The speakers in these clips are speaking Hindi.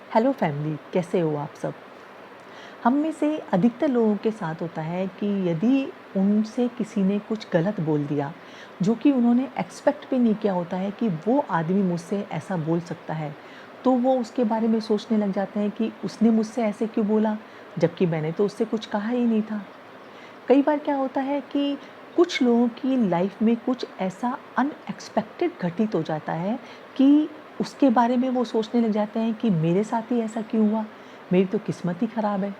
हेलो फैमिली, कैसे हो आप सब। हम में से अधिकतर लोगों के साथ होता है कि यदि उनसे किसी ने कुछ गलत बोल दिया जो कि उन्होंने एक्सपेक्ट भी नहीं किया होता है कि वो आदमी मुझसे ऐसा बोल सकता है, तो वो उसके बारे में सोचने लग जाते हैं कि उसने मुझसे ऐसे क्यों बोला, जबकि मैंने तो उससे कुछ कहा ही नहीं था। कई बार क्या होता है कि कुछ लोगों की लाइफ में कुछ ऐसा अनएक्सपेक्टेड घटित हो जाता है कि उसके बारे में वो सोचने लग जाते हैं कि मेरे साथ ही ऐसा क्यों हुआ, मेरी तो किस्मत ही खराब है।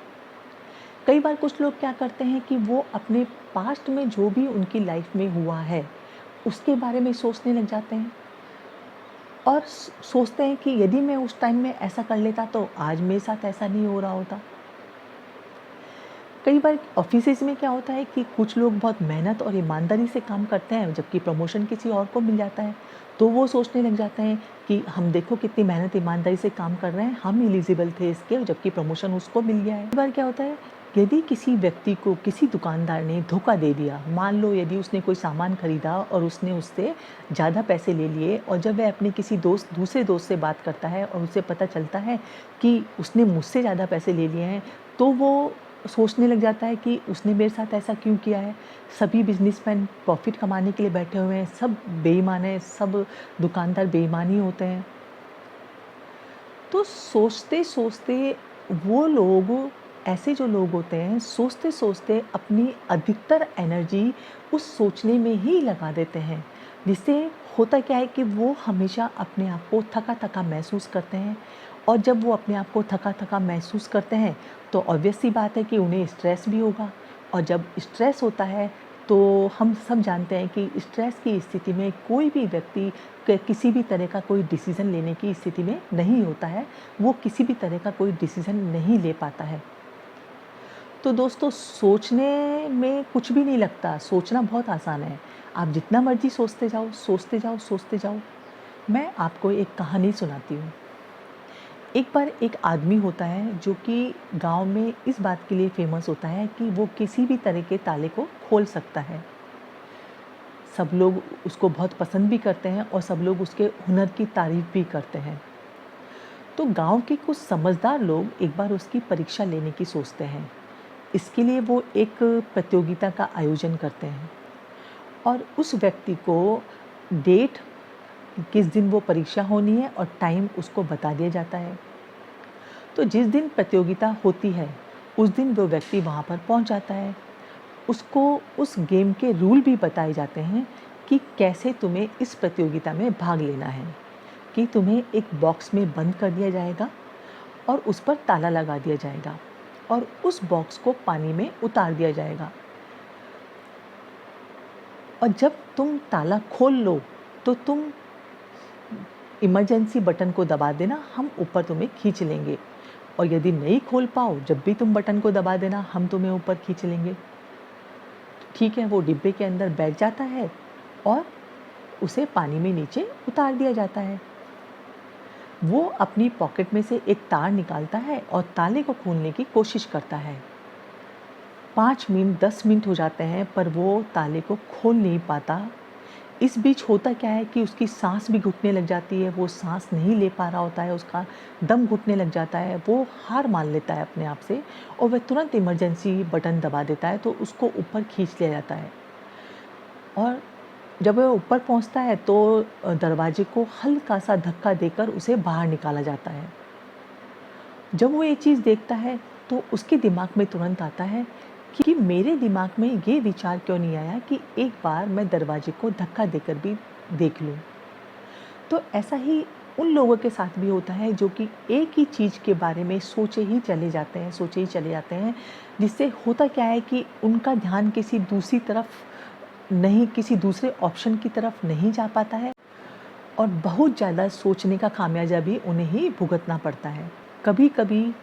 कई बार कुछ लोग क्या करते हैं कि वो अपने पास्ट में जो भी उनकी लाइफ में हुआ है उसके बारे में सोचने लग जाते हैं और सोचते हैं कि यदि मैं उस टाइम में ऐसा कर लेता तो आज मेरे साथ ऐसा नहीं हो रहा होता। कई बार ऑफिसेज में क्या होता है कि कुछ लोग बहुत मेहनत और ईमानदारी से काम करते हैं जबकि प्रमोशन किसी और को मिल जाता है, तो वो सोचने लग जाते हैं कि हम देखो कितनी मेहनत ईमानदारी से काम कर रहे हैं, हम एलिजिबल थे इसके जबकि प्रमोशन उसको मिल गया है। कई बार क्या होता है, यदि किसी व्यक्ति को किसी दुकानदार ने धोखा दे दिया, मान लो यदि उसने कोई सामान खरीदा और उसने उससे ज़्यादा पैसे ले लिए और जब वह अपने किसी दूसरे दोस्त से बात करता है और उसे पता चलता है कि उसने मुझसे ज़्यादा पैसे ले लिए हैं, तो वो सोचने लग जाता है कि उसने मेरे साथ ऐसा क्यों किया है। सभी बिजनेसमैन प्रॉफिट कमाने के लिए बैठे हुए हैं, सब बेईमान हैं, सब दुकानदार बेईमान ही होते हैं। तो सोचते-सोचते वो लोग, ऐसे जो लोग होते हैं, सोचते-सोचते अपनी अधिकतर एनर्जी उस सोचने में ही लगा देते हैं, जिससे होता क्या है कि वो हमेशा अपने आप को थका-थका महसूस करते हैं और जब वो अपने आप को थका-थका महसूस करते हैं, तो ऑब्वियस सी बात है कि उन्हें स्ट्रेस भी होगा और जब स्ट्रेस होता है, तो हम सब जानते हैं कि स्ट्रेस की स्थिति में कोई भी व्यक्ति किसी भी तरह का कोई डिसीज़न लेने की स्थिति में नहीं होता है, वो किसी भी तरह का कोई डिसीज़न नहीं ले पाता है। तो दोस्तों, सोचने में कुछ भी नहीं लगता, सोचना बहुत आसान है। आप जितना मर्ज़ी सोचते जाओ, सोचते जाओ, सोचते जाओ। मैं आपको एक कहानी सुनाती हूँ। एक बार एक आदमी होता है जो कि गाँव में इस बात के लिए फ़ेमस होता है कि वो किसी भी तरह के ताले को खोल सकता है। सब लोग उसको बहुत पसंद भी करते हैं और सब लोग उसके हुनर की तारीफ़ भी करते हैं। तो गाँव के कुछ समझदार लोग एक बार उसकी परीक्षा लेने की सोचते हैं। इसके लिए वो एक प्रतियोगिता का आयोजन करते हैं और उस व्यक्ति को डेट, किस दिन वो परीक्षा होनी है और टाइम उसको बता दिया जाता है। तो जिस दिन प्रतियोगिता होती है, उस दिन वो व्यक्ति वहाँ पर पहुँच जाता है। उसको उस गेम के रूल भी बताए जाते हैं कि कैसे तुम्हें इस प्रतियोगिता में भाग लेना है, कि तुम्हें एक बॉक्स में बंद कर दिया जाएगा और उस पर ताला लगा दिया जाएगा और उस बॉक्स को पानी में उतार दिया जाएगा और जब तुम ताला खोल लो तो तुम इमरजेंसी बटन को दबा देना, हम ऊपर तुम्हें खींच लेंगे और यदि नहीं खोल पाओ, जब भी तुम बटन को दबा देना, हम तुम्हें ऊपर खींच लेंगे। ठीक है, वो डिब्बे के अंदर बैठ जाता है और उसे पानी में नीचे उतार दिया जाता है। वो अपनी पॉकेट में से एक तार निकालता है और ताले को खोलने की कोशिश करता है। 5 मिनट 10 मिनट हो जाते हैं पर वो ताले को खोल नहीं पाता। इस बीच होता क्या है कि उसकी सांस भी घुटने लग जाती है, वो सांस नहीं ले पा रहा होता है, उसका दम घुटने लग जाता है, वो हार मान लेता है अपने आप से और वह तुरंत इमरजेंसी बटन दबा देता है, तो उसको ऊपर खींच लिया जाता है। और जब वह ऊपर पहुंचता है तो दरवाजे को हल्का सा धक्का देकर उसे बाहर निकाला जाता है। जब वो ये चीज़ देखता है तो उसके दिमाग में तुरंत आता है कि मेरे दिमाग में ये विचार क्यों नहीं आया कि एक बार मैं दरवाजे को धक्का देकर भी देख लूं। तो ऐसा ही उन लोगों के साथ भी होता है जो कि एक ही चीज़ के बारे में सोचे ही चले जाते हैं, सोचे ही चले जाते हैं, जिससे होता क्या है कि उनका ध्यान किसी दूसरी तरफ नहीं, किसी दूसरे ऑप्शन की तरफ नहीं जा पाता है और बहुत ज़्यादा सोचने का खामियाजा भी उन्हें ही भुगतना पड़ता है। कभी-कभी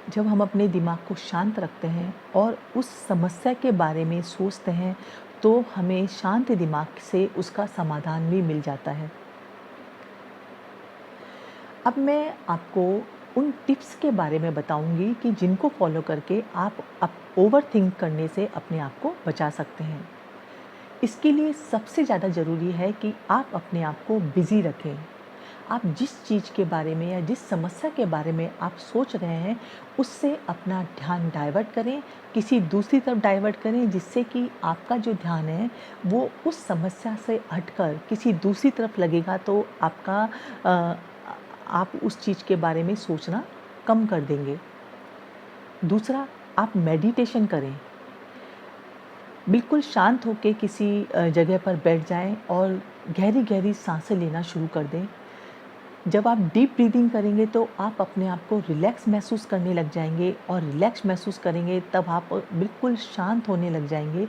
जब हम अपने दिमाग को शांत रखते हैं और उस समस्या के बारे में सोचते हैं, तो हमें शांत दिमाग से उसका समाधान भी मिल जाता है। अब मैं आपको उन टिप्स के बारे में बताऊंगी कि जिनको फॉलो करके आप ओवरथिंक करने से अपने आप को बचा सकते हैं। इसके लिए सबसे ज़्यादा ज़रूरी है कि आप अपने आप को बिज़ी रखें। आप जिस चीज़ के बारे में या जिस समस्या के बारे में आप सोच रहे हैं, उससे अपना ध्यान डाइवर्ट करें, किसी दूसरी तरफ डाइवर्ट करें, जिससे कि आपका जो ध्यान है वो उस समस्या से हटकर किसी दूसरी तरफ लगेगा, तो आपका अ, आप उस चीज़ के बारे में सोचना कम कर देंगे। दूसरा, आप मेडिटेशन करें। बिल्कुल शांत होके किसी जगह पर बैठ जाएँ और गहरी-गहरी साँसें लेना शुरू कर दें। जब आप डीप ब्रीथिंग करेंगे तो आप अपने आप को रिलैक्स महसूस करने लग जाएँगे, और रिलैक्स महसूस करेंगे तब आप बिल्कुल शांत होने लग जाएँगे,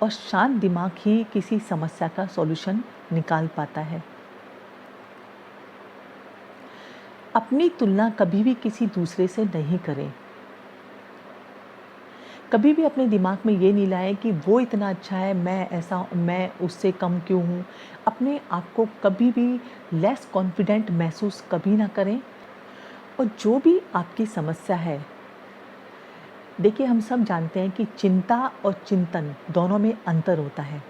और शांत दिमाग ही किसी समस्या का सॉल्यूशन निकाल पाता है। अपनी तुलना कभी भी किसी दूसरे से नहीं करें। कभी भी अपने दिमाग में ये नहीं लाएँ कि वो इतना अच्छा है, मैं उससे कम क्यों हूँ। अपने आप को कभी भी लेस कॉन्फिडेंट महसूस कभी ना करें। और जो भी आपकी समस्या है, देखिए हम सब जानते हैं कि चिंता और चिंतन दोनों में अंतर होता है,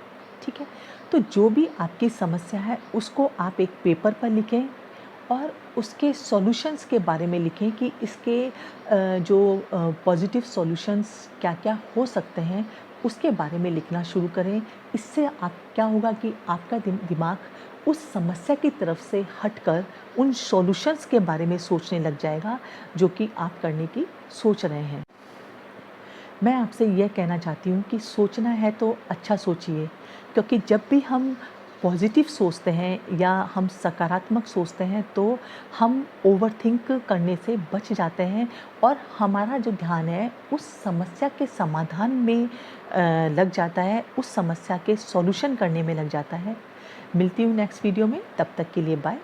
ठीक है? तो जो भी आपकी समस्या है उसको आप एक पेपर पर लिखें, और उसके सॉल्यूशंस के बारे में लिखें कि इसके जो पॉजिटिव सॉल्यूशंस क्या-क्या हो सकते हैं, उसके बारे में लिखना शुरू करें। इससे आप क्या होगा कि आपका दिमाग उस समस्या की तरफ से हटकर उन सॉल्यूशंस के बारे में सोचने लग जाएगा, जो कि आप करने की सोच रहे हैं। मैं आपसे ये कहना चाहती हूँ कि सोचना है तो अच्छा सोचिए, क्योंकि जब भी हम पॉजिटिव सोचते हैं या हम सकारात्मक सोचते हैं तो हम ओवरथिंक करने से बच जाते हैं, और हमारा जो ध्यान है उस समस्या के समाधान में लग जाता है, उस समस्या के सॉल्यूशन करने में लग जाता है। मिलती हूँ नेक्स्ट वीडियो में, तब तक के लिए बाय।